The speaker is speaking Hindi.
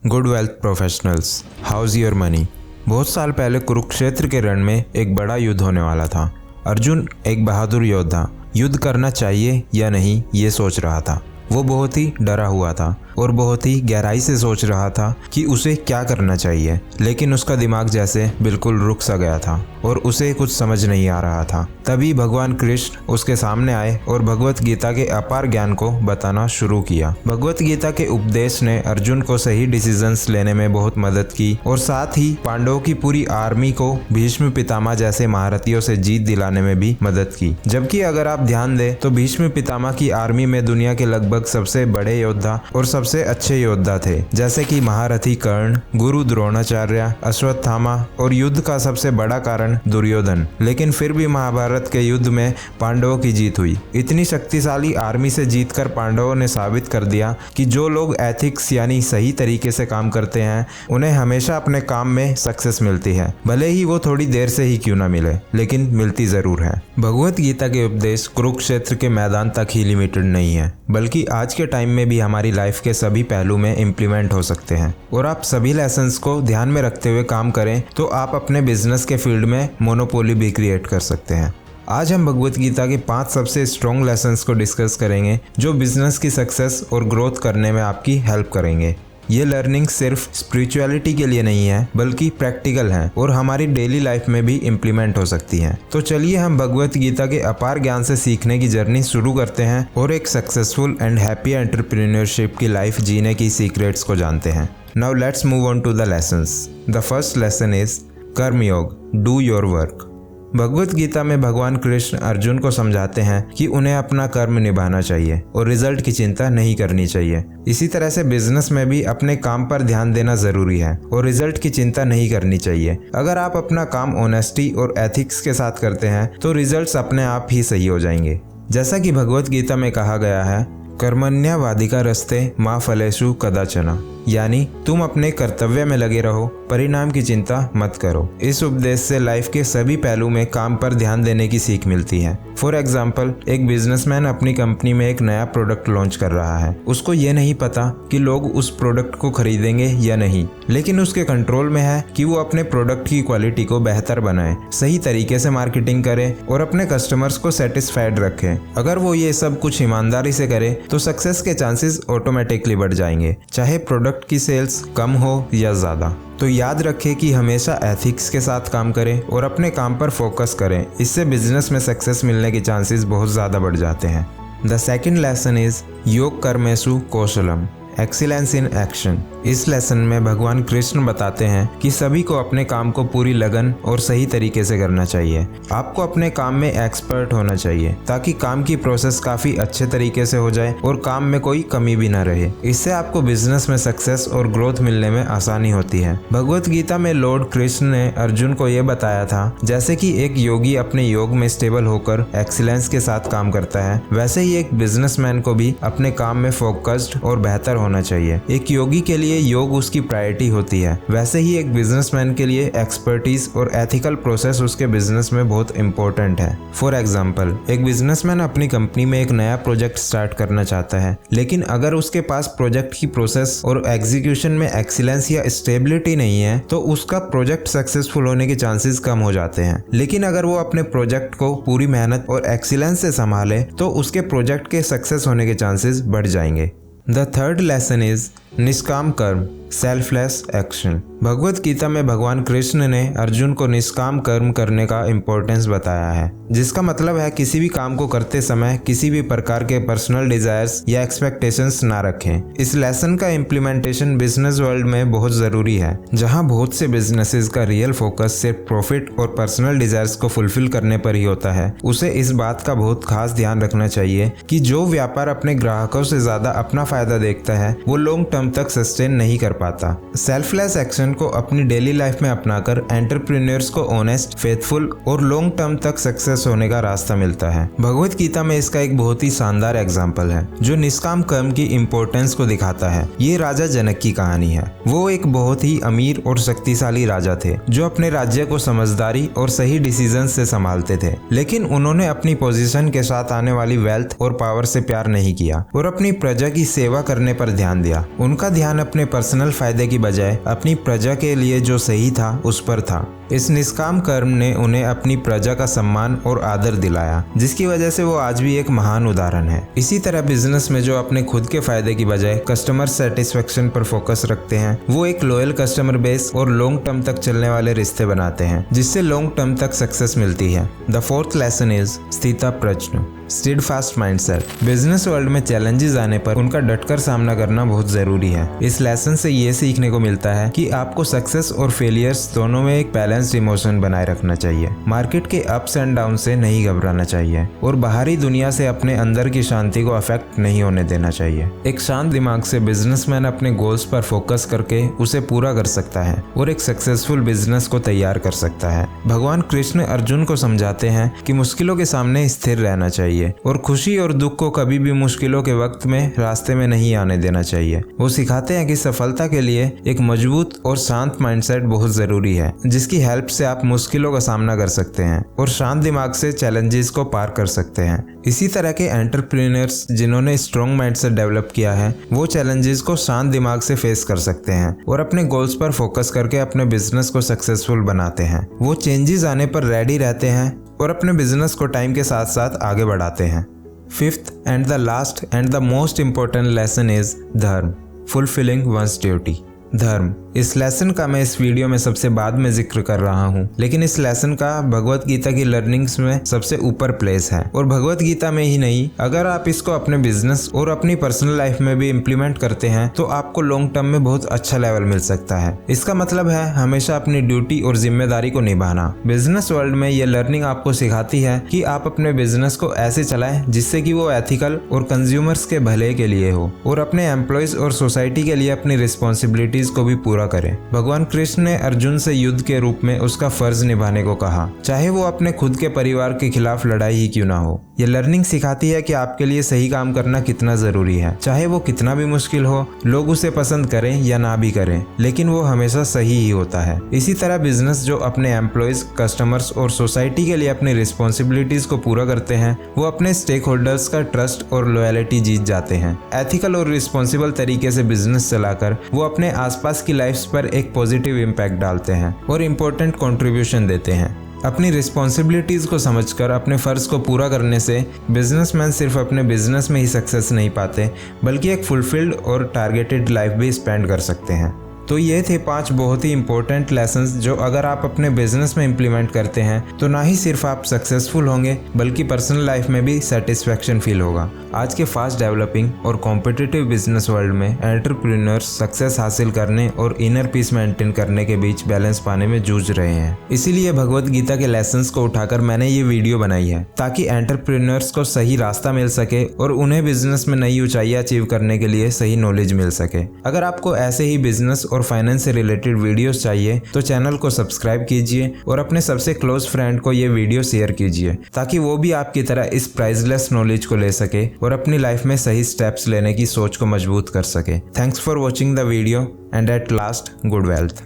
Good wealth professionals, house your money. बहुत साल पहले कुरुक्षेत्र के रण में एक बड़ा युद्ध होने वाला था। अर्जुन एक बहादुर योद्धा युद्ध करना चाहिए या नहीं ये सोच रहा था। वो बहुत ही डरा हुआ था और बहुत ही गहराई से सोच रहा था कि उसे क्या करना चाहिए, लेकिन उसका दिमाग जैसे बिल्कुल रुक सा गया था और उसे कुछ समझ नहीं आ रहा था। तभी भगवान कृष्ण उसके सामने आए और भगवत गीता के अपार ज्ञान को बताना शुरू किया। भगवत गीता के उपदेश ने अर्जुन को सही डिसीजंस लेने में बहुत मदद की और साथ ही पांडवों की पूरी आर्मी को भीष्म पितामह जैसे महारथियों से जीत दिलाने में भी मदद की। जबकि अगर आप ध्यान दें तो भीष्म पितामह की आर्मी में दुनिया के लगभग सबसे बड़े योद्धा और सबसे अच्छे योद्धा थे, जैसे कि महारथी कर्ण, गुरु द्रोणाचार्य, अश्वत्थामा और युद्ध का सबसे बड़ा कारण दुर्योधन। लेकिन फिर भी महाभारत के युद्ध में पांडवों की जीत हुई। इतनी शक्तिशाली आर्मी से जीतकर पांडवों ने साबित कर दिया कि जो लोग एथिक्स यानी सही तरीके से काम करते हैं उन्हें हमेशा अपने काम में सक्सेस मिलती है, भले ही वो थोड़ी देर से ही क्यों ना मिले, लेकिन मिलती जरूर है। भगवत गीता के उपदेश कुरुक्षेत्र के मैदान तक ही लिमिटेड नहीं है, बल्कि आज के टाइम में भी हमारी लाइफ के सभी पहलू में इम्प्लीमेंट हो सकते हैं। और आप सभी लेसन्स को ध्यान में रखते हुए काम करें तो आप अपने बिजनेस के फील्ड में मोनोपोली भी क्रिएट कर सकते हैं। आज हम भगवत गीता के 5 सबसे स्ट्रॉन्ग लेसन्स को डिस्कस करेंगे जो बिजनेस की सक्सेस और ग्रोथ करने में आपकी हेल्प करेंगे। ये लर्निंग सिर्फ स्पिरिचुअलिटी के लिए नहीं है, बल्कि प्रैक्टिकल है और हमारी डेली लाइफ में भी इम्प्लीमेंट हो सकती है। तो चलिए हम भगवत गीता के अपार ज्ञान से सीखने की जर्नी शुरू करते हैं और एक सक्सेसफुल एंड हैप्पी एंटरप्रेन्योरशिप की लाइफ जीने की सीक्रेट्स को जानते हैं। Now let's move on to the lessons. The first lesson is karma yoga, do your work. Bhagavad Gita में भगवान कृष्ण अर्जुन को समझाते हैं कि उन्हें अपना कर्म निभाना चाहिए और रिजल्ट की चिंता नहीं करनी चाहिए। इसी तरह से बिजनेस में भी अपने काम पर ध्यान देना जरूरी है और रिजल्ट की चिंता नहीं करनी चाहिए। अगर आप अपना काम ऑनेस्टी और एथिक्स के साथ करते हैं तो रिजल्ट्स अपने आप ही सही हो जाएंगे। जैसा कि भगवत गीता में कहा गया है, कर्मण्यवाधिका रस्ते मा फलेषु कदाचन, यानी तुम अपने कर्तव्य में लगे रहो, परिणाम की चिंता मत करो। इस उपदेश से लाइफ के सभी पहलू में काम पर ध्यान देने की सीख मिलती है। फॉर एग्जाम्पल, एक बिजनेसमैन अपनी कंपनी में एक नया प्रोडक्ट लॉन्च कर रहा है। उसको ये नहीं पता कि लोग उस प्रोडक्ट को खरीदेंगे या नहीं, लेकिन उसके कंट्रोल में है कि वो अपने प्रोडक्ट की क्वालिटी को बेहतर बनाए, सही तरीके से मार्केटिंग करे और अपने कस्टमर्स को सेटिस्फाइड रखे। अगर वो ये सब कुछ ईमानदारी से करे तो सक्सेस के चांसेस ऑटोमेटिकली बढ़ जाएंगे, चाहे प्रोडक्ट की सेल्स कम हो या ज़्यादा। तो याद रखें कि हमेशा एथिक्स के साथ काम करें और अपने काम पर फोकस करें। इससे बिजनेस में सक्सेस मिलने के चांसेस बहुत ज़्यादा बढ़ जाते हैं। द सेकेंड लेसन इज योग कर्मेषु कौशलम, एक्सीलेंस इन एक्शन। इस लेसन में भगवान कृष्ण बताते हैं कि सभी को अपने काम को पूरी लगन और सही तरीके से करना चाहिए। आपको अपने काम में एक्सपर्ट होना चाहिए ताकि काम की प्रोसेस काफी अच्छे तरीके से हो जाए और काम में कोई कमी भी ना रहे। इससे आपको बिजनेस में सक्सेस और ग्रोथ मिलने में आसानी होती है। भगवत गीता में लॉर्ड कृष्ण ने अर्जुन को यह बताया था, जैसे कि एक योगी अपने योग में स्टेबल होकर एक्सीलेंस के साथ काम करता है, वैसे ही एक बिजनेसमैन को भी अपने काम में फोकस्ड और बेहतर होना चाहिए। एक योगी के लिए योग उसकी प्रायोरिटी होती है, वैसे ही एक बिजनेसमैन के लिए एक्सपर्टीज और एथिकल प्रोसेस उसके बिजनेस में बहुत इंपॉर्टेंट है। फॉर एग्जांपल, एक बिजनेसमैन अपनी कंपनी में एक नया प्रोजेक्ट स्टार्ट करना चाहता है, लेकिन अगर उसके पास प्रोजेक्ट की प्रोसेस और एग्जीक्यूशन में एक्सीलेंस या स्टेबिलिटी नहीं है तो उसका प्रोजेक्ट सक्सेसफुल होने के चांसेस कम हो जाते हैं। लेकिन अगर वो अपने प्रोजेक्ट को पूरी मेहनत और एक्सीलेंस से संभाले तो उसके प्रोजेक्ट के सक्सेस होने के चांसेस बढ़ जाएंगे। The third lesson is निष्काम कर्म, सेल्फलेस एक्शन। भगवत गीता में भगवान कृष्ण ने अर्जुन को निष्काम कर्म करने का इम्पोर्टेंस बताया है, जिसका मतलब है किसी भी काम को करते समय किसी भी प्रकार के पर्सनल डिजायर्स या एक्सपेक्टेशंस ना रखें। इस लेसन का इम्प्लीमेंटेशन बिजनेस वर्ल्ड में बहुत जरूरी है, जहां बहुत से बिजनेसेस का रियल फोकस सिर्फ प्रॉफिट और पर्सनल डिजायर्स को फुलफिल करने पर ही होता है। उसे इस बात का बहुत खास ध्यान रखना चाहिए कि जो व्यापार अपने ग्राहकों से ज्यादा अपना फायदा देखता है वो लॉन्ग टर्म तक सस्टेन नहीं कर पाता। सेल्फलेस एक्शन को अपनी डेली लाइफ में अपनाकर एंटरप्रेन्योर्स को ऑनेस्ट, फेथफुल और लॉन्ग टर्म तक सक्सेस होने का रास्ता मिलता है। भगवत गीता में इसका एक बहुत ही शानदार एग्जाम्पल है जो निष्काम कर्म की इम्पोर्टेंस को दिखाता है। ये राजा जनक की कहानी है। वो एक बहुत ही अमीर और शक्तिशाली राजा थे जो अपने राज्य को समझदारी और सही डिसीजन से संभालते थे, लेकिन उन्होंने अपनी पोजीशन के साथ आने वाली वेल्थ और पावर से प्यार नहीं किया और अपनी प्रजा की सेवा करने पर ध्यान दिया। उनका ध्यान अपने पर्सनल फायदे की बजाय अपनी प्रजा के लिए जो सही था उस पर था। इस निष्काम कर्म ने उन्हें अपनी प्रजा का सम्मान और आदर दिलाया, जिसकी वजह से वो आज भी एक महान उदाहरण है। इसी तरह बिजनेस में जो अपने खुद के फायदे की बजाय कस्टमर सेटिस्फेक्शन पर फोकस रखते हैं, वो एक लॉयल कस्टमर बेस और लॉन्ग टर्म तक चलने वाले रिश्ते बनाते हैं, जिससे लॉन्ग टर्म तक सक्सेस मिलती है। द फोर्थ लेसन इज स्थिता प्रज्ञ, स्टीडफास्ट माइंडसेट। बिजनेस वर्ल्ड में चैलेंजेस आने पर उनका डटकर सामना करना बहुत जरूरी है। इस लेसन से ये सीखने को मिलता है कि आपको सक्सेस और फेलियर्स दोनों में एक बैलेंस्ड इमोशन बनाए रखना चाहिए। मार्केट के अप्स एंड डाउन से नहीं घबराना चाहिए और बाहरी दुनिया से अपने अंदर की शांति को अफेक्ट नहीं होने देना चाहिए। एक शांत दिमाग से बिजनेसमैन अपने गोल्स पर फोकस करके उसे पूरा कर सकता है और एक सक्सेसफुल बिजनेस को तैयार कर सकता है। भगवान कृष्ण अर्जुन को समझाते हैं कि मुश्किलों के सामने स्थिर रहना चाहिए और खुशी और दुख को कभी भी मुश्किलों के वक्त में रास्ते में नहीं आने देना चाहिए। वो सिखाते हैं कि सफलता के लिए एक मजबूत और शांत माइंडसेट बहुत जरूरी है, जिसकी हेल्प से आप मुश्किलों का सामना कर सकते हैं और शांत दिमाग से चैलेंजेस को पार कर सकते हैं। इसी तरह के एंटरप्रेन्योर्स जिन्होंने स्ट्रॉन्ग माइंडसेट डेवलप किया है, वो चैलेंजेस को शांत दिमाग से फेस कर सकते हैं और अपने गोल्स पर फोकस करके अपने बिजनेस को सक्सेसफुल बनाते हैं। वो चेंजेस आने पर रेडी रहते हैं और अपने बिजनेस को टाइम के साथ साथ आगे बढ़ाते हैं। Fifth and the last and the most important lesson is धर्म, फुलफिलिंग वंस ड्यूटी। धर्म, इस लेसन का मैं इस वीडियो में सबसे बाद में जिक्र कर रहा हूँ, लेकिन इस लेसन का भगवत गीता की लर्निंग्स में सबसे ऊपर प्लेस है। और भगवत गीता में ही नहीं, अगर आप इसको अपने बिजनेस और अपनी पर्सनल लाइफ में भी इम्प्लीमेंट करते हैं तो आपको लॉन्ग टर्म में बहुत अच्छा लेवल मिल सकता है। इसका मतलब है हमेशा अपनी ड्यूटी और जिम्मेदारी को निभाना। बिजनेस वर्ल्ड में ये लर्निंग आपको सिखाती है कि आप अपने बिजनेस को ऐसे चलाएं जिससे कि वो एथिकल और कंज्यूमर्स के भले के लिए हो और अपने एम्प्लॉयज और सोसाइटी के लिए अपनी रिस्पॉन्सिबिलिटीज को भी पूरा करें। भगवान कृष्ण ने अर्जुन से युद्ध के रूप में उसका फर्ज निभाने को कहा, चाहे वो अपने खुद के परिवार के खिलाफ लड़ाई ही क्यों ना हो। ये लर्निंग सिखाती है कि आपके लिए सही काम करना कितना जरूरी है, चाहे वो कितना भी मुश्किल हो, लोग उसे पसंद करें या ना भी करें, लेकिन वो हमेशा सही ही होता है। इसी तरह बिजनेस जो अपने एम्प्लॉयज, कस्टमर्स और सोसाइटी के लिए अपनी रिस्पॉन्सिबिलिटीज को पूरा करते हैं, वो अपने स्टेक होल्डर्स का ट्रस्ट और लॉयल्टी जीत जाते हैं। एथिकल और रिस्पॉन्सिबल तरीके से बिजनेस चलाकर वो अपने आसपास की लाइफ पर एक पॉजिटिव इम्पैक्ट डालते हैं और इम्पोर्टेंट कंट्रीब्यूशन देते हैं। अपनी रिस्पॉन्सिबिलिटीज को समझकर अपने फर्ज को पूरा करने से बिजनेसमैन सिर्फ अपने बिजनेस में ही सक्सेस नहीं पाते, बल्कि एक फुलफिल्ड और टारगेटेड लाइफ भी स्पेंड कर सकते हैं। तो ये थे 5 बहुत ही इंपॉर्टेंट लेसन्स जो अगर आप अपने बिजनेस में इम्प्लीमेंट करते हैं तो ना ही सिर्फ आप सक्सेसफुल होंगे, बल्कि पर्सनल लाइफ में भी सेटिस्फैक्शन फील होगा। आज के फास्ट डेवलपिंग और कॉम्पिटिटिव बिजनेस वर्ल्ड में एंटरप्रेन्योर्स सक्सेस हासिल करने और इनर पीस मेंटेन करने के बीच बैलेंस पाने में जूझ रहे हैं। इसीलिए भगवत गीता के लेसन्स को उठाकर मैंने ये वीडियो बनाई है, ताकि एंटरप्रेन्योर्स को सही रास्ता मिल सके और उन्हें बिजनेस में नई ऊंचाइयां अचीव करने के लिए सही नॉलेज मिल सके। अगर आपको ऐसे ही बिजनेस और फाइनेंस से रिलेटेड वीडियोस चाहिए तो चैनल को सब्सक्राइब कीजिए और अपने सबसे क्लोज फ्रेंड को ये वीडियो शेयर कीजिए, ताकि वो भी आपकी तरह इस प्राइसलेस नॉलेज को ले सके और अपनी लाइफ में सही स्टेप्स लेने की सोच को मजबूत कर सके। Thanks for watching the video and at last good wealth.